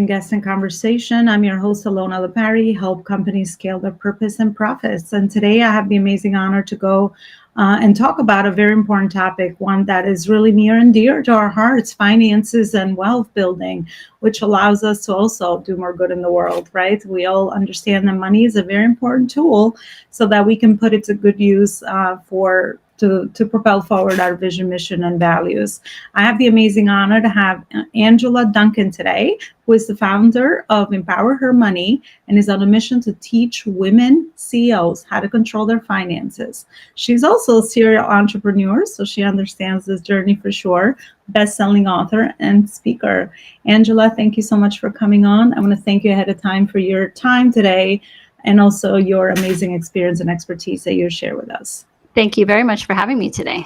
guest in conversation. I'm your host, Elona Lopari, help companies scale their purpose and profits. And today I have the amazing honor to go and talk about a very important topic, one that is really near and dear to our hearts, finances and wealth building, which allows us to also do more good in the world, right? We all understand that money is a very important tool so that we can put it to good use to propel forward our vision, mission, and values. I have the amazing honor to have Angela Duncan today, who is the founder of Empower Her Money and is on a mission to teach women CEOs how to control their finances. She's also a serial entrepreneur, so she understands this journey for sure, best-selling author and speaker. Angela, thank you so much for coming on. I want to thank you ahead of time for your time today and also your amazing experience and expertise that you share with us. Thank you very much for having me today.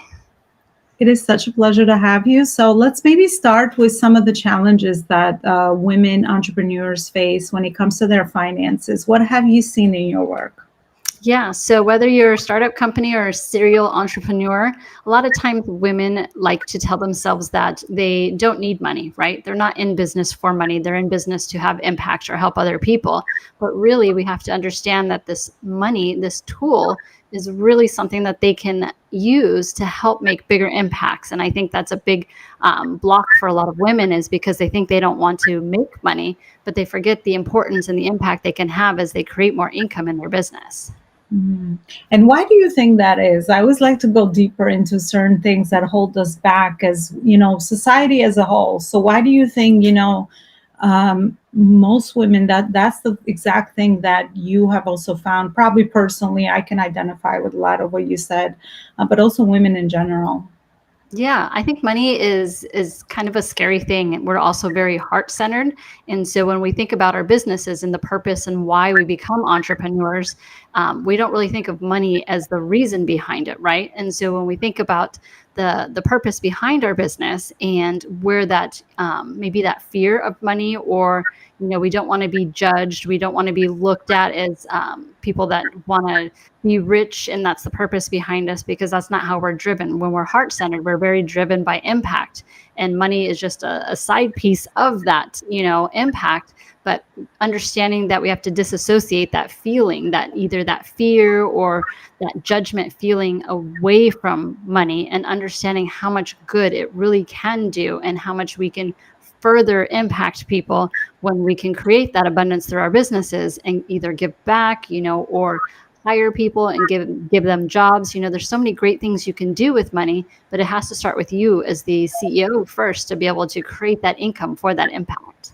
It is such a pleasure to have you. So let's maybe start with some of the challenges that women entrepreneurs face when it comes to their finances. What have you seen in your work? Yeah, so whether you're a startup company or a serial entrepreneur, a lot of times women like to tell themselves that they don't need money, right? They're not in business for money. They're in business to have impact or help other people. But really, we have to understand that this money, this tool, is really something that they can use to help make bigger impacts. And I think that's a big block for a lot of women, is because they think they don't want to make money, but they forget the importance and the impact they can have as they create more income in their business. Mm-hmm. And why do you think that is? I always like to go deeper into certain things that hold us back as, society as a whole. So why do you think, most women, that's the exact thing that you have also found? Probably personally, I can identify with a lot of what you said, but also women in general. Yeah, I think money is kind of a scary thing. We're also very heart-centered. And so when we think about our businesses and the purpose and why we become entrepreneurs, we don't really think of money as the reason behind it, right? And so when we think about the purpose behind our business and where that maybe that fear of money, or we don't want to be judged, we don't want to be looked at as people that want to be rich, and that's the purpose behind us, because that's not how we're driven. When we're heart-centered, we're very driven by impact, and money is just a side piece of that impact. But understanding that we have to disassociate that feeling, that either that fear or that judgment feeling, away from money, and understanding how much good it really can do and how much we can further impact people when we can create that abundance through our businesses and either give back, or hire people and give them jobs. There's so many great things you can do with money, but it has to start with you as the CEO first to be able to create that income for that impact.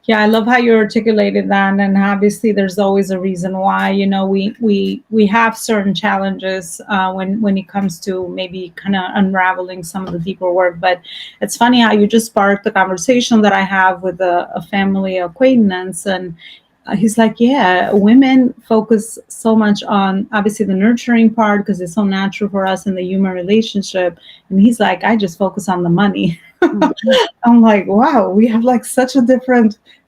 Yeah, I love how you articulated that, and obviously, there's always a reason why. We have certain challenges when it comes to maybe kind of unraveling some of the deeper work. But it's funny how you just sparked the conversation that I have with a family acquaintance, and he's like, yeah, women focus so much on obviously the nurturing part because it's so natural for us in the human relationship, and he's like, I just focus on the money. I'm like, wow, we have like such a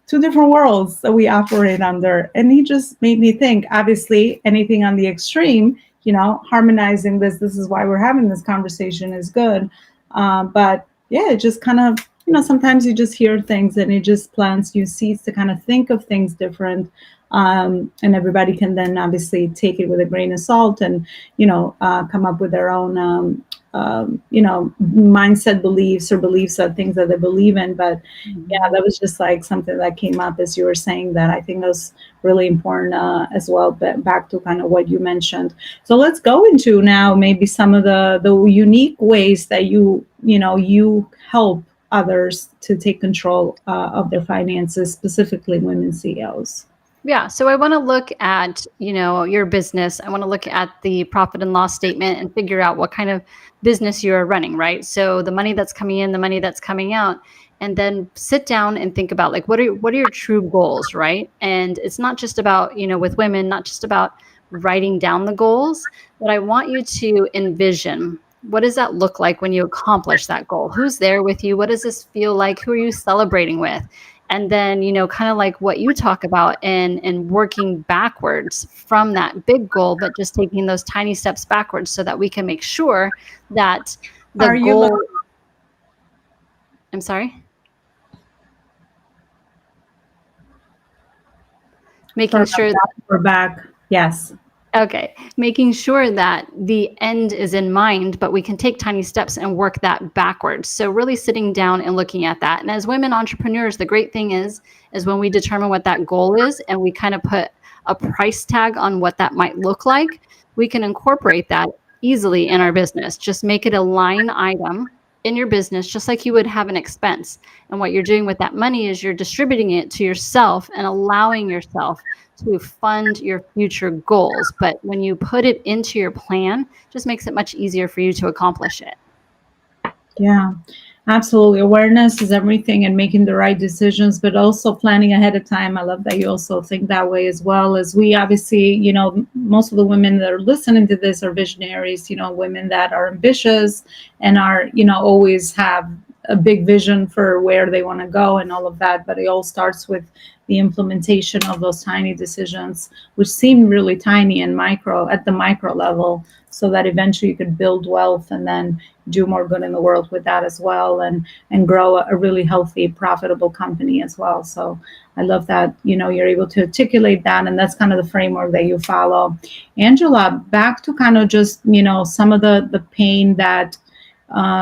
two different worlds that we operate under. And he just made me think, obviously, anything on the extreme, harmonizing this is why we're having this conversation is good. But yeah, it just kind of, sometimes you just hear things and it just plants new seeds to kind of think of things different. And everybody can then obviously take it with a grain of salt and, come up with their own mindset beliefs or beliefs of things that they believe in. But yeah, that was just like something that came up as you were saying that. I think that was really important as well, but back to kind of what you mentioned. So let's go into now maybe some of the unique ways that you help others to take control of their finances, specifically women CEOs. Yeah. So I want to look at, your business. I want to look at the profit and loss statement and figure out what kind of business you're running, right? So the money that's coming in, the money that's coming out, and then sit down and think about like, what are your true goals, right? And it's not just about, with women, not just about writing down the goals, but I want you to envision, what does that look like when you accomplish that goal? Who's there with you? What does this feel like? Who are you celebrating with? And then, kind of like what you talk about and working backwards from that big goal, but just taking those tiny steps backwards so that we can make sure that the goal. I'm sorry? making Sorry sure about that. We're back. Yes. Okay, making sure that the end is in mind, but we can take tiny steps and work that backwards. So really sitting down and looking at that. And as women entrepreneurs, the great thing is when we determine what that goal is and we kind of put a price tag on what that might look like, we can incorporate that easily in our business. Just make it a line item in your business, just like you would have an expense. And what you're doing with that money is you're distributing it to yourself and allowing yourself to fund your future goals. But when you put it into your plan, it just makes it much easier for you to accomplish it. Yeah, absolutely. Awareness is everything and making the right decisions, but also planning ahead of time. I love that you also think that way as well. As we obviously, most of the women that are listening to this are visionaries, women that are ambitious and are, always have a big vision for where they want to go and all of that. But it all starts with the implementation of those tiny decisions, which seem really tiny and micro at the micro level, so that eventually you could build wealth and then do more good in the world with that as well, and grow a really healthy, profitable company as well. So I love that, you're able to articulate that, and that's kind of the framework that you follow. Angela, back to kind of just, some of the pain that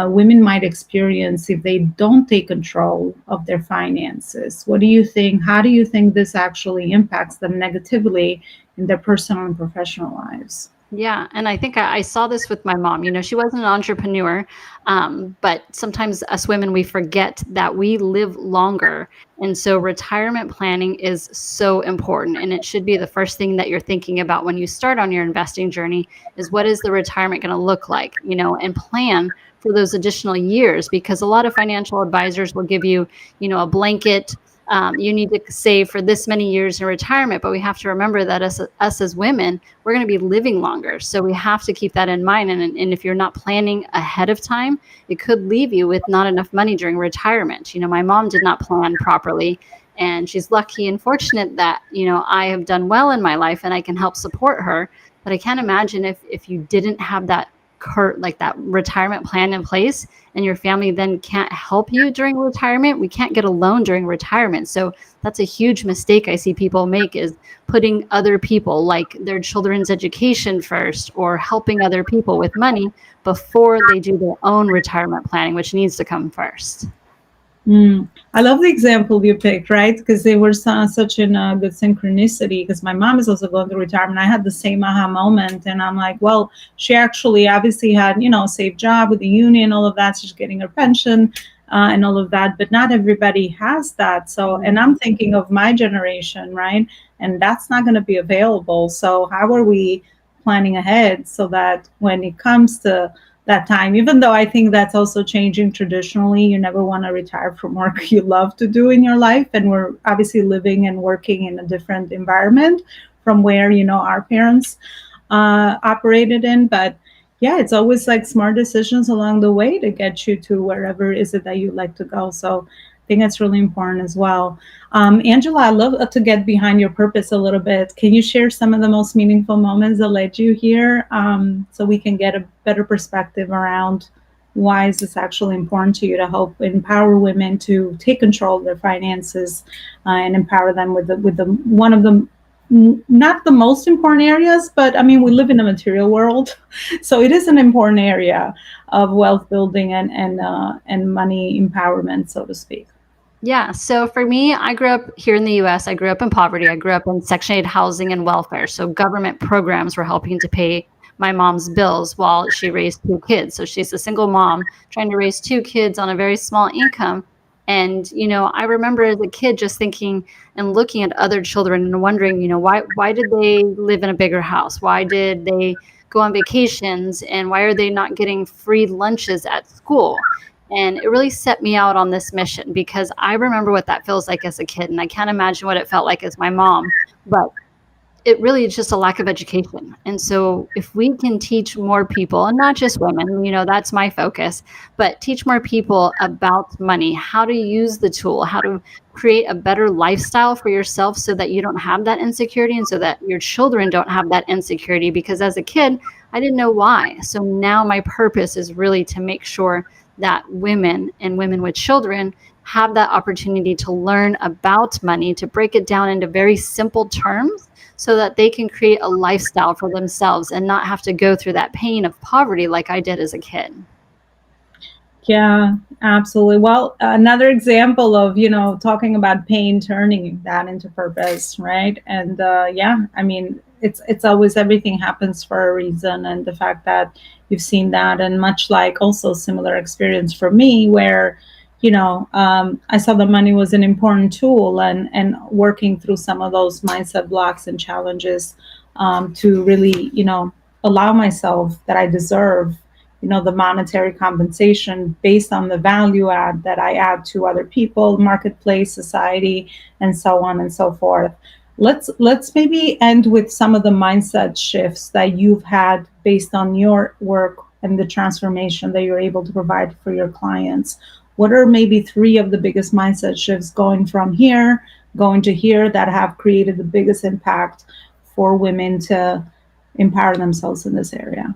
women might experience if they don't take control of their finances. What do you think? How do you think this actually impacts them negatively in their personal and professional lives? Yeah, and I think I saw this with my mom. She wasn't an entrepreneur, but sometimes us women, we forget that we live longer. And so retirement planning is so important. And it should be the first thing that you're thinking about when you start on your investing journey is what is the retirement going to look like, and plan for those additional years, because a lot of financial advisors will give you, a blanket. You need to save for this many years in retirement, but we have to remember that us as women, we're going to be living longer. So we have to keep that in mind. And if you're not planning ahead of time, it could leave you with not enough money during retirement. My mom did not plan properly, and she's lucky and fortunate that, I have done well in my life and I can help support her. But I can't imagine if you didn't have that that retirement plan in place and your family then can't help you during retirement. We can't get a loan during retirement. So that's a huge mistake I see people make, is putting other people, like their children's education first, or helping other people with money before they do their own retirement planning, which needs to come first. I love the example you picked, right? Because they were such in a good synchronicity. Because my mom is also going through retirement. I had the same aha moment, and I'm like, well, she actually obviously had, a safe job with the union, all of that. She's getting her pension and all of that, but not everybody has that. So, and I'm thinking of my generation, right? And that's not going to be available. So, how are we planning ahead so that when it comes to that time, even though I think that's also changing traditionally, you never want to retire from work you love to do in your life, and we're obviously living and working in a different environment from where our parents operated in. But yeah, it's always like smart decisions along the way to get you to wherever is it that you like to go. So I think that's really important as well. Angela, I love to get behind your purpose a little bit. Can you share some of the most meaningful moments that led you here, so we can get a better perspective around why is this actually important to you to help empower women to take control of their finances, and empower them with the one of the not the most important areas, but I mean, we live in a material world, so it is an important area of wealth building and money empowerment, so to speak. Yeah. So for me, I grew up here in the US. I grew up in poverty. I grew up in Section 8 housing and welfare. So government programs were helping to pay my mom's bills while she raised two kids. So she's a single mom trying to raise two kids on a very small income. And, I remember as a kid just thinking and looking at other children and wondering, why did they live in a bigger house? Why did they go on vacations? And why are they not getting free lunches at school? And it really set me out on this mission, because I remember what that feels like as a kid. And I can't imagine what it felt like as my mom. But it really is just a lack of education. And so if we can teach more people, and not just women, that's my focus, but teach more people about money, how to use the tool, how to create a better lifestyle for yourself so that you don't have that insecurity, and so that your children don't have that insecurity. Because as a kid, I didn't know why. So now my purpose is really to make sure that women and women with children have that opportunity to learn about money, to break it down into very simple terms so that they can create a lifestyle for themselves and not have to go through that pain of poverty like I did as a kid. Yeah, absolutely. Well, another example of, talking about pain, turning that into purpose, right? And yeah, I mean, it's always, everything happens for a reason, and the fact that you've seen that, and much like also similar experience for me, where I saw the money was an important tool, and working through some of those mindset blocks and challenges, to really, allow myself that I deserve, the monetary compensation based on the value add that I add to other people, marketplace, society, and so on and so forth. Let's maybe end with some of the mindset shifts that you've had based on your work and the transformation that you're able to provide for your clients. What are maybe three of the biggest mindset shifts going from here, going to here, that have created the biggest impact for women to empower themselves in this area?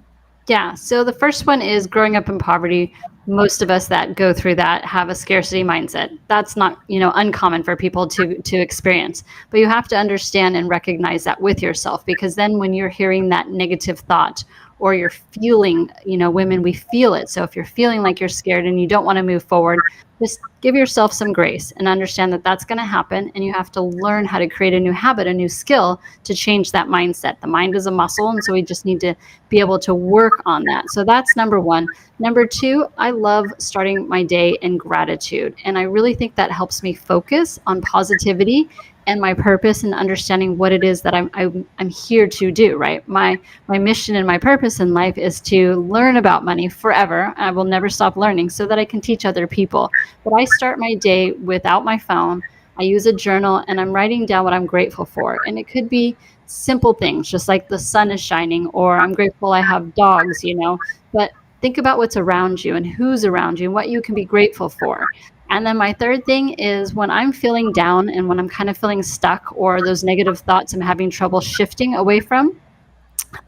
Yeah. So the first one is growing up in poverty. Most of us that go through that have a scarcity mindset. That's not, uncommon for people to experience. But you have to understand and recognize that with yourself, because then when you're hearing that negative thought, or you're feeling, women, we feel it. So if you're feeling like you're scared and you don't want to move forward, just give yourself some grace and understand that that's going to happen. And you have to learn how to create a new habit, a new skill to change that mindset. The mind is a muscle. And so we just need to be able to work on that. So that's number one. Number two, I love starting my day in gratitude. And I really think that helps me focus on positivity and my purpose, and understanding what it is that I'm here to do, right? My mission and my purpose in life is to learn about money forever. I will never stop learning so that I can teach other people. But I start my day without my phone. I use a journal and I'm writing down what I'm grateful for. And it could be simple things, just like the sun is shining, or I'm grateful I have dogs, but think about what's around you and who's around you and what you can be grateful for. And then my third thing is when I'm feeling down and when I'm kind of feeling stuck, or those negative thoughts I'm having trouble shifting away from,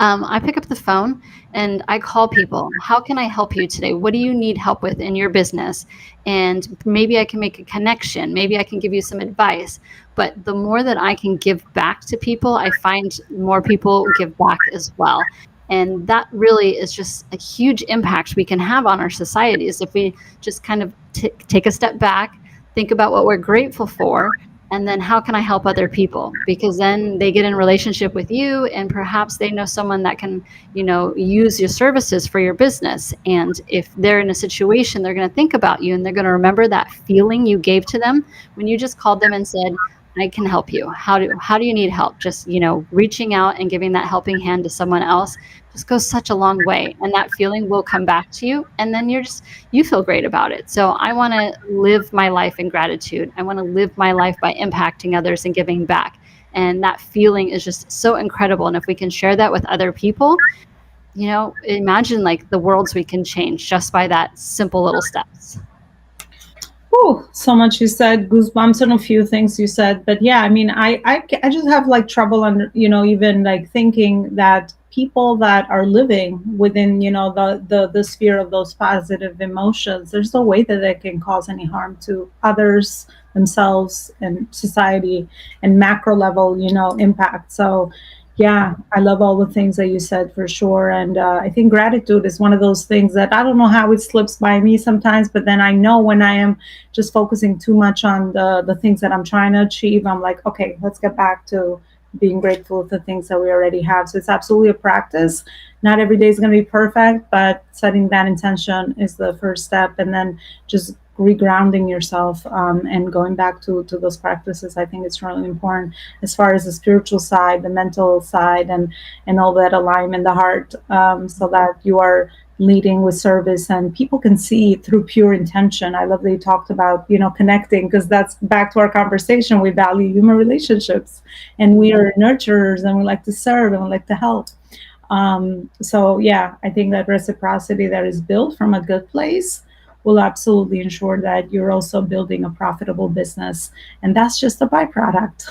I pick up the phone and I call people. How can I help you today? What do you need help with in your business? And maybe I can make a connection. Maybe I can give you some advice. But the more that I can give back to people, I find more people give back as well. And that really is just a huge impact we can have on our societies if we just kind of take a step back, think about what we're grateful for, and then how can I help other people? Because then they get in relationship with you, and perhaps they know someone that can, use your services for your business. And if they're in a situation, they're going to think about you, and they're going to remember that feeling you gave to them when you just called them and said, I can help you. How do you need help? Just, reaching out and giving that helping hand to someone else just goes such a long way. And that feeling will come back to you. And then you feel great about it. So I want to live my life in gratitude. I want to live my life by impacting others and giving back. And that feeling is just so incredible. And if we can share that with other people, imagine like the worlds we can change just by that simple little steps. Oh, so much you said, goosebumps on a few things you said. But yeah, I mean, I just have like trouble on, even like thinking that people that are living within, the sphere of those positive emotions, there's no way that they can cause any harm to others, themselves, and society, and macro level, impact. So yeah, I love all the things that you said for sure. And I think gratitude is one of those things that I don't know how it slips by me sometimes, but then I know when I am just focusing too much on the things that I'm trying to achieve, I'm like, okay, let's get back to being grateful for the things that we already have. So it's absolutely a practice. Not every day is going to be perfect, but setting that intention is the first step. And then just regrounding yourself, and going back to those practices, I think it's really important as far as the spiritual side, the mental side, and all that alignment, the heart, so that you are leading with service and people can see through pure intention. I love that you talked about, connecting, because that's back to our conversation. We value human relationships, and we are nurturers, and we like to serve, and we like to help. So yeah, I think that reciprocity that is built from a good place, will absolutely ensure that you're also building a profitable business. And that's just a byproduct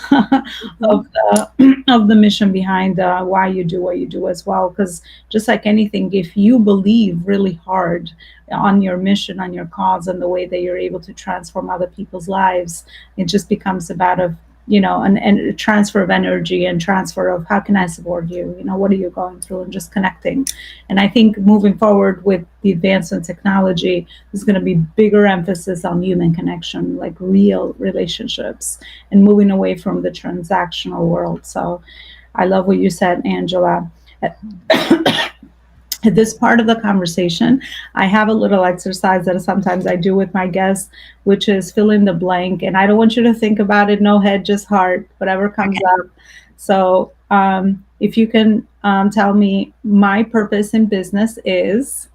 of the mission behind why you do what you do as well. Because just like anything, if you believe really hard on your mission, on your cause, and the way that you're able to transform other people's lives, it just becomes about a and transfer of energy and transfer of how can I support you, what are you going through, and just connecting. And I think moving forward with the advancement technology, there's going to be bigger emphasis on human connection, like real relationships, and moving away from the transactional world. So I love what you said, Angela. At this part of the conversation, I have a little exercise that sometimes I do with my guests, which is fill in the blank. And I don't want you to think about it, no head, just heart, whatever comes Okay. up. So if you can tell me, my purpose in business is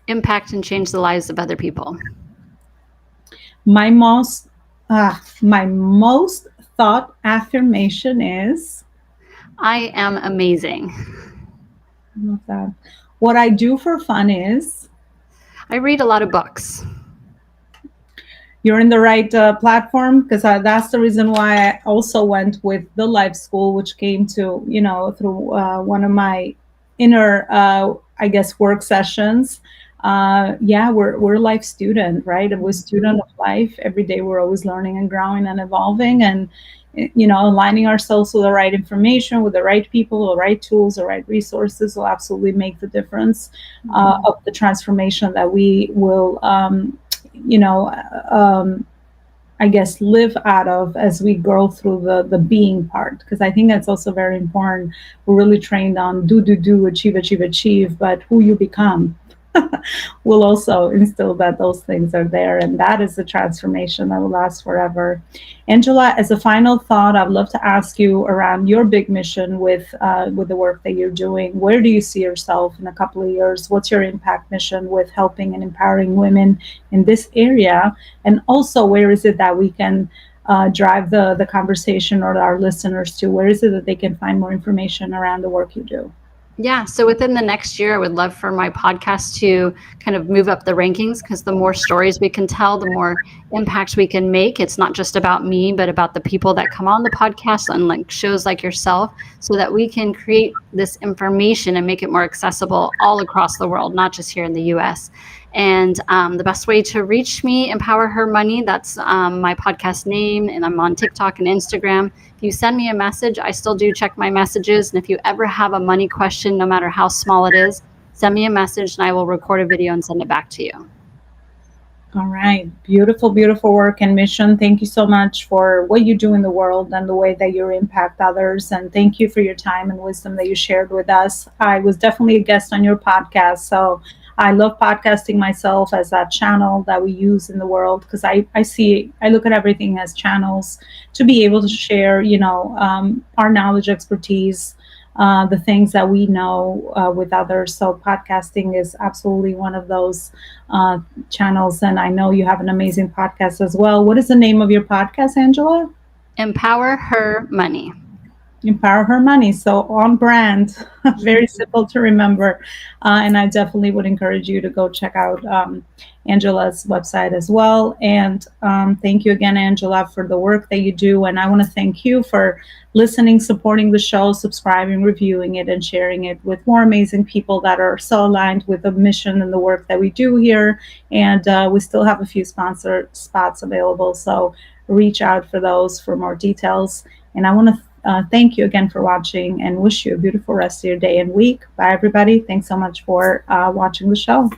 Impact and change the lives of other people. my most my most thought affirmation is I am amazing. I love that. What I do for fun is I read a lot of books. you're in the right platform, because that's the reason why I also went with the life school, which came to through one of my inner I guess work sessions. Yeah, we're life student, right? We're student of life. Every day we're always learning and growing and evolving, and aligning ourselves with the right information, with the right people, the right tools, the right resources will absolutely make the difference of the transformation that we will you know, um, I guess, live out of as we go through the being part. Because I think that's also very important. We're really trained on do, achieve, achieve, achieve, but who you become will also instill that those things are there. And that is the transformation that will last forever. Angela, as a final thought, I'd love to ask you around your big mission with the work that you're doing. Where do you see yourself in a couple of years? What's your impact mission with helping and empowering women in this area? And also, where is it that we can drive the conversation, or our listeners to? Where is it that they can find more information around the work you do? Yeah. So within the next year, I would love for my podcast to kind of move up the rankings, because the more stories we can tell, the more impact we can make. It's not just about me, but about the people that come on the podcast and like shows like yourself, so that we can create this information and make it more accessible all across the world, not just here in the US. And the best way to reach me, Empower Her Money, that's my podcast name, and I'm on TikTok and Instagram. If you send me a message, I still do check my messages. And if you ever have a money question, no matter how small it is, send me a message and I will record a video and send it back to you. All right. Beautiful, beautiful work and mission. Thank you so much for what you do in the world and the way that you impact others. And thank you for your time and wisdom that you shared with us. I was definitely a guest on your podcast. So I love podcasting myself as that channel that we use in the world, because I look at everything as channels to be able to share, our knowledge, expertise, the things that we know with others. So podcasting is absolutely one of those channels. And I know you have an amazing podcast as well. What is the name of your podcast, Angela? Empower Her Money. Empower Her Money. So on brand, very simple to remember. And I definitely would encourage you to go check out Angela's website as well. And thank you again, Angela, for the work that you do. And I want to thank you for listening, supporting the show, subscribing, reviewing it, and sharing it with more amazing people that are so aligned with the mission and the work that we do here. And we still have a few sponsor spots available. So reach out for those for more details. And I want to thank you again for watching, and wish you a beautiful rest of your day and week. Bye, everybody. Thanks so much for watching the show.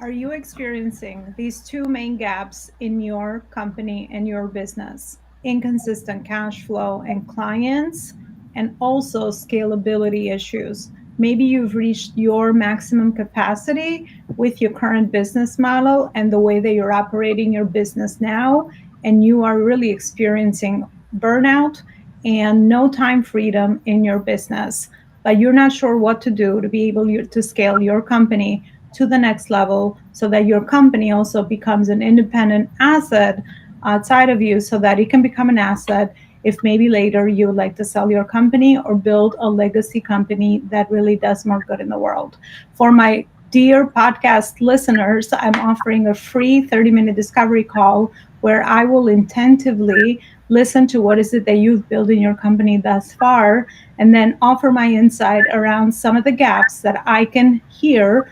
Are you experiencing these two main gaps in your company and your business? Inconsistent cash flow and clients, and also scalability issues. Maybe you've reached your maximum capacity with your current business model and the way that you're operating your business now, and you are really experiencing burnout and no time freedom in your business. But you're not sure what to do to be able to scale your company to the next level, so that your company also becomes an independent asset outside of you, so that it can become an asset if maybe later you would like to sell your company or build a legacy company that really does more good in the world. For my dear podcast listeners, I'm offering a free 30-minute discovery call where I will intentively listen to what is it that you've built in your company thus far, and then offer my insight around some of the gaps that I can hear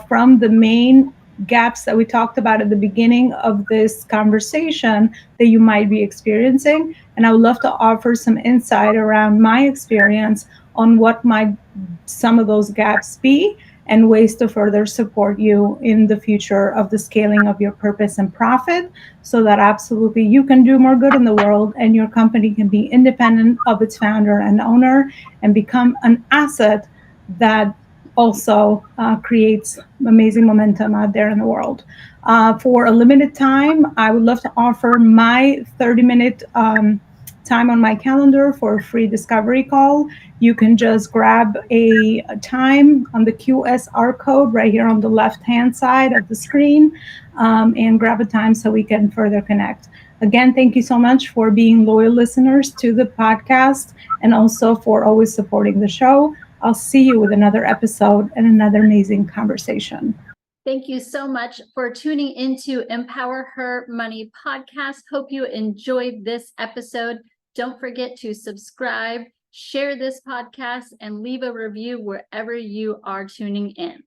from the main gaps that we talked about at the beginning of this conversation that you might be experiencing. And I would love to offer some insight around my experience on what might some of those gaps be and ways to further support you in the future of the scaling of your purpose and profit, so that absolutely you can do more good in the world and your company can be independent of its founder and owner and become an asset that also creates amazing momentum out there in the world. For a limited time, I would love to offer my 30-minute time on my calendar for a free discovery call. You can just grab a time on the QSR code right here on the left-hand side of the screen, and grab a time so we can further connect. Again, thank you so much for being loyal listeners to the podcast and also for always supporting the show. I'll see you with another episode and another amazing conversation. Thank you so much for tuning into Empower Her Money podcast. Hope you enjoyed this episode. Don't forget to subscribe, share this podcast, and leave a review wherever you are tuning in.